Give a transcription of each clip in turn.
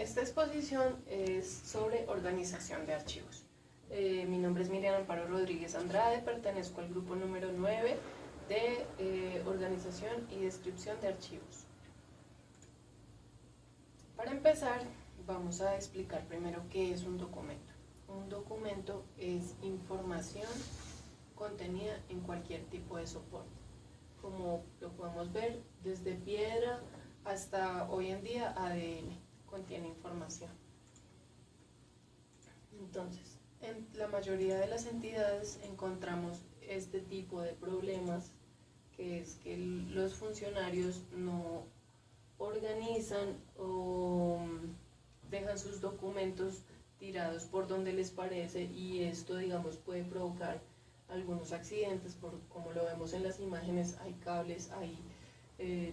esta exposición es sobre organización de archivos. Mi nombre es Miriam Amparo Rodríguez Andrade, pertenezco al grupo número 9 de organización y descripción de archivos. Para empezar, vamos a explicar primero qué es un documento. Un documento es información contenida en cualquier tipo de soporte. Como lo podemos ver, desde piedra hasta hoy en día ADN contiene información. Entonces, en la mayoría de las entidades encontramos este tipo de problemas, que es que los funcionarios no organizan o dejan sus documentos tirados por donde les parece, y esto, digamos, puede provocar algunos accidentes, como lo vemos en las imágenes. Hay cables, hay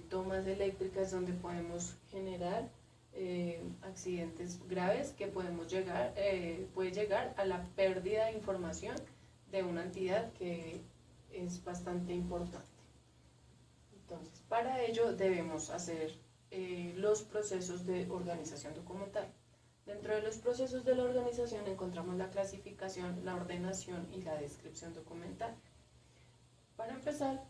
tomas eléctricas donde podemos generar accidentes graves que puede llegar a la pérdida de información de una entidad que es bastante importante. Entonces, para ello debemos hacer los procesos de organización documental. Dentro de los procesos de la organización encontramos la clasificación, la ordenación y la descripción documental. Para empezar,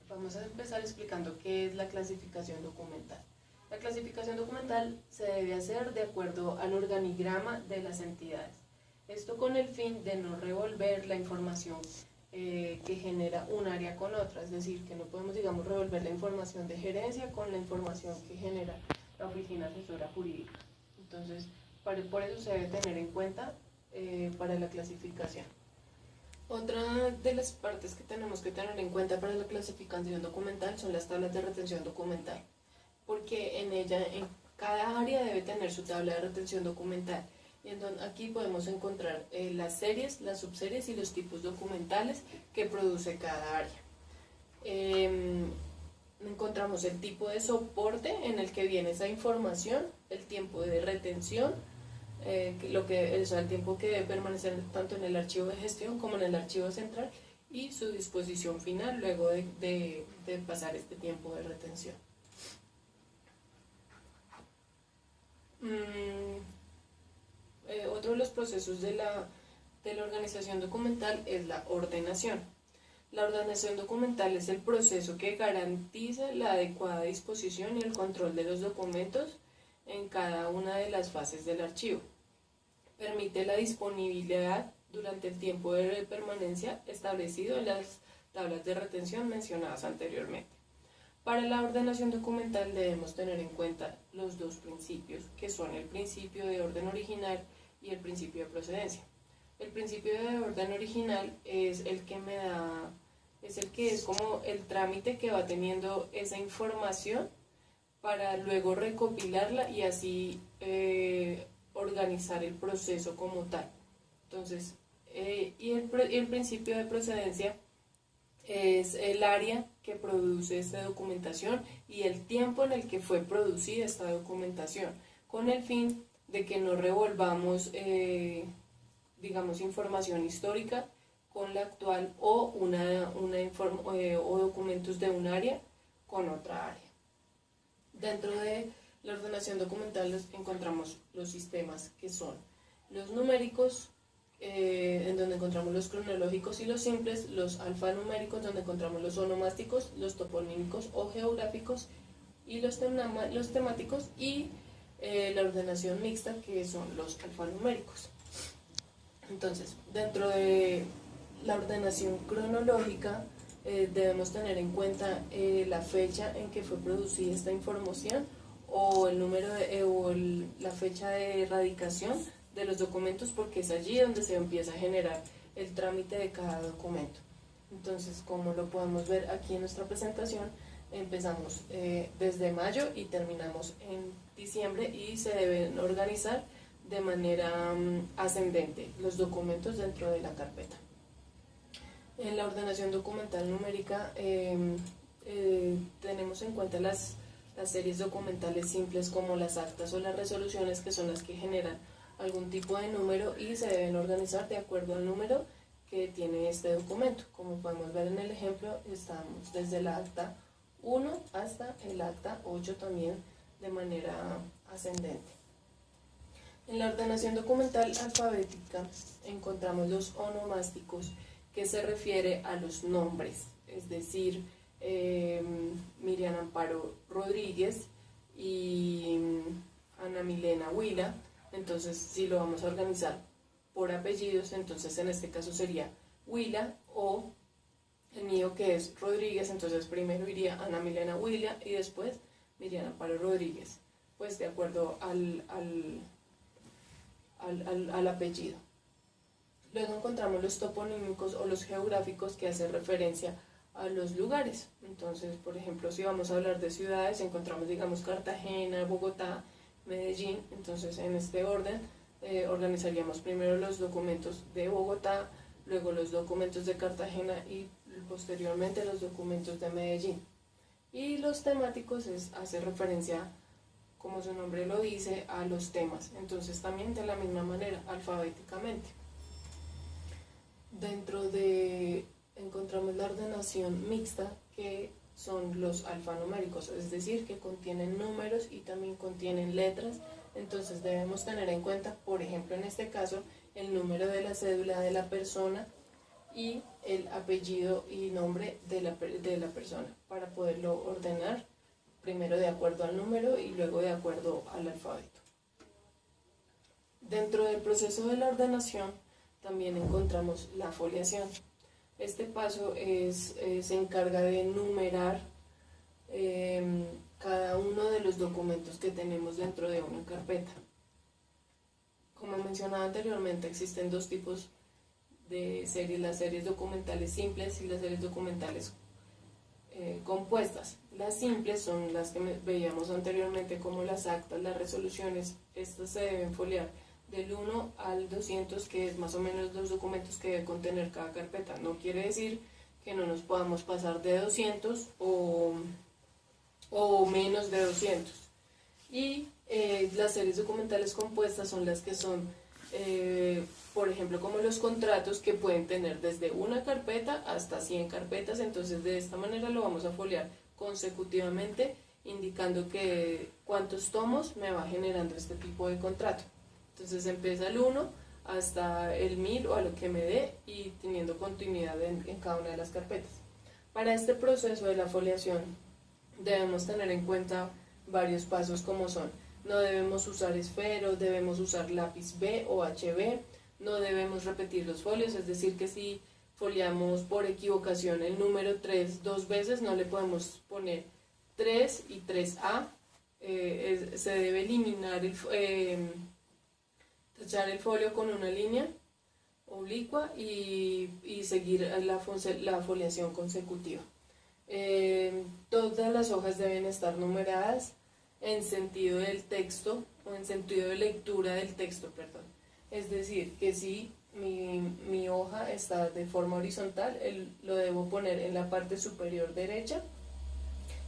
vamos a empezar explicando qué es la clasificación documental. La clasificación documental se debe hacer de acuerdo al organigrama de las entidades. Esto con el fin de no revolver la información que genera un área con otra, es decir, que no podemos, digamos, revolver la información de gerencia con la información que genera la oficina asesora jurídica. Entonces, por eso se debe tener en cuenta para la clasificación. Otra de las partes que tenemos que tener en cuenta para la clasificación documental son las tablas de retención documental, porque en cada área debe tener su tabla de retención documental. Y aquí podemos encontrar las series, las subseries y los tipos documentales que produce cada área. Encontramos el tipo de soporte en el que viene esa información, el tiempo de retención, el tiempo que debe permanecer tanto en el archivo de gestión como en el archivo central, y su disposición final luego de pasar este tiempo de retención. Otro de los procesos de la organización documental es la ordenación. La ordenación documental es el proceso que garantiza la adecuada disposición y el control de los documentos en cada una de las fases del archivo. Permite la disponibilidad durante el tiempo de permanencia establecido en las tablas de retención mencionadas anteriormente. Para la ordenación documental debemos tener en cuenta los dos principios, que son el principio de orden original y el principio de procedencia. El principio de orden original es el que es como el trámite que va teniendo esa información para luego recopilarla y así organizar el proceso como tal. Entonces, y el principio de procedencia es el área que produce esta documentación y el tiempo en el que fue producida esta documentación, con el fin de que no revolvamos, digamos, información histórica con la actual o o documentos de un área con otra área. Dentro de la ordenación documental encontramos los sistemas que son los numéricos, en donde encontramos los cronológicos y los simples, los alfanuméricos, donde encontramos los onomásticos, los toponímicos o geográficos, y los temáticos, y la ordenación mixta, que son los alfanuméricos. Entonces, dentro de la ordenación cronológica debemos tener en cuenta la fecha en que fue producida esta información, o el número la fecha de erradicación de los documentos, porque es allí donde se empieza a generar el trámite de cada documento. Entonces, como lo podemos ver aquí en nuestra presentación, empezamos desde mayo y terminamos en diciembre, y se deben organizar de manera ascendente los documentos dentro de la carpeta. En la ordenación documental numérica tenemos en cuenta las series documentales simples, como las actas o las resoluciones, que son las que generan algún tipo de número y se deben organizar de acuerdo al número que tiene este documento. Como podemos ver en el ejemplo, estamos desde el acta 1 hasta el acta 8 también de manera ascendente. En la ordenación documental alfabética encontramos los onomásticos, que se refiere a los nombres, es decir, Miriam Amparo Rodríguez y Ana Milena Huila. Entonces, si lo vamos a organizar por apellidos, entonces en este caso sería Huila, o el mío que es Rodríguez, entonces primero iría Ana Milena Huila y después Miriam Amparo Rodríguez, pues de acuerdo al apellido. Luego encontramos los toponímicos o los geográficos, que hacen referencia a los lugares. Entonces, por ejemplo, si vamos a hablar de ciudades, encontramos, digamos, Cartagena, Bogotá, Medellín. Entonces, en este orden, organizaríamos primero los documentos de Bogotá, luego los documentos de Cartagena y posteriormente los documentos de Medellín. Y los temáticos hace referencia, como su nombre lo dice, a los temas. Entonces, también de la misma manera, alfabéticamente. Dentro de encontramos la ordenación mixta, que son los alfanuméricos, es decir, que contienen números y también contienen letras. Entonces debemos tener en cuenta, por ejemplo, en este caso, el número de la cédula de la persona y el apellido y nombre de la persona, para poderlo ordenar primero de acuerdo al número y luego de acuerdo al alfabeto. Dentro del proceso de la ordenación también encontramos la foliación. Este paso se encarga de numerar cada uno de los documentos que tenemos dentro de una carpeta. Como mencionaba anteriormente, existen dos tipos de series: las series documentales simples y las series documentales compuestas. Las simples son las que veíamos anteriormente, como las actas, las resoluciones. Estas se deben foliar del 1 al 200, que es más o menos los documentos que debe contener cada carpeta. No quiere decir que no nos podamos pasar de 200 o menos de 200. Y las series documentales compuestas son las que son, por ejemplo, como los contratos, que pueden tener desde una carpeta hasta 100 carpetas. Entonces, de esta manera lo vamos a foliar consecutivamente, indicando que cuántos tomos me va generando este tipo de contrato. Entonces empieza el 1 hasta el 1000 o a lo que me dé, y teniendo continuidad en cada una de las carpetas. Para este proceso de la foliación debemos tener en cuenta varios pasos, como son: no debemos usar esfero, debemos usar lápiz B o HB, no debemos repetir los folios, es decir, que si foliamos por equivocación el número 3 dos veces, no le podemos poner 3 y 3A. Se debe eliminar tachar el folio con una línea oblicua y seguir la foliación consecutiva. Todas las hojas deben estar numeradas en sentido del texto, o en sentido de lectura del texto, perdón. Es decir, que si mi hoja está de forma horizontal, lo debo poner en la parte superior derecha,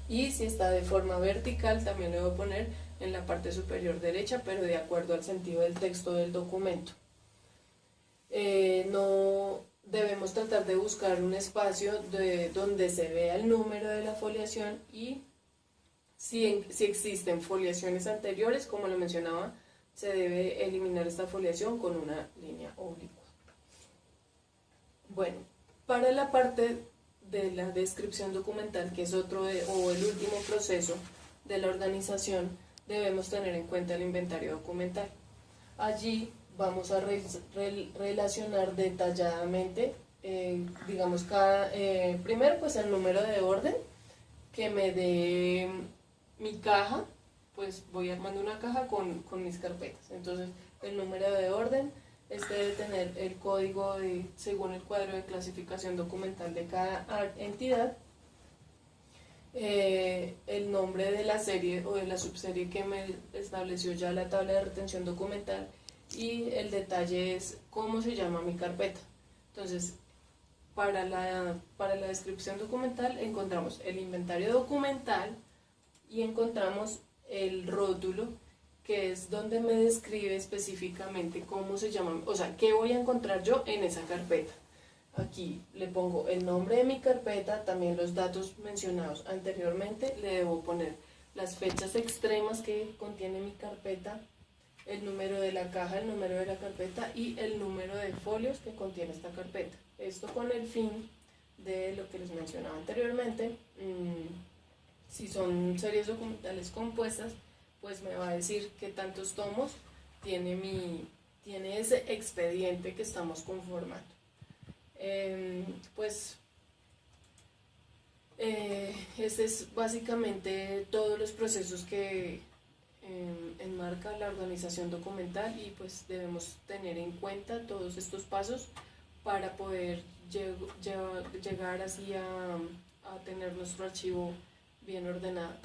y si está de forma vertical también lo debo poner en la parte superior derecha, pero de acuerdo al sentido del texto del documento. No debemos tratar de buscar un espacio donde se vea el número de la foliación, y si existen foliaciones anteriores, como lo mencionaba, se debe eliminar esta foliación con una línea oblicua. Bueno, para la parte de la descripción documental, que es el último proceso de la organización, debemos tener en cuenta el inventario documental. Allí vamos a relacionar detalladamente, digamos, primero pues el número de orden que me dé mi caja. Pues voy armando una caja con mis carpetas. Entonces, el número de orden debe tener el código según el cuadro de clasificación documental de cada entidad, el nombre de la serie o de la subserie que me estableció ya la tabla de retención documental, y el detalle es cómo se llama mi carpeta. Entonces, para la descripción documental encontramos el inventario documental y encontramos el rótulo, que es donde me describe específicamente cómo se llama, o sea, qué voy a encontrar yo en esa carpeta. Aquí le pongo el nombre de mi carpeta, también los datos mencionados anteriormente, le debo poner las fechas extremas que contiene mi carpeta, el número de la caja, el número de la carpeta y el número de folios que contiene esta carpeta. Esto con el fin de lo que les mencionaba anteriormente. Si son series documentales compuestas, pues me va a decir qué tantos tomos tiene ese expediente que estamos conformando. Este es básicamente todos los procesos que enmarca la organización documental, y pues debemos tener en cuenta todos estos pasos para poder llegar así a tener nuestro archivo bien ordenado.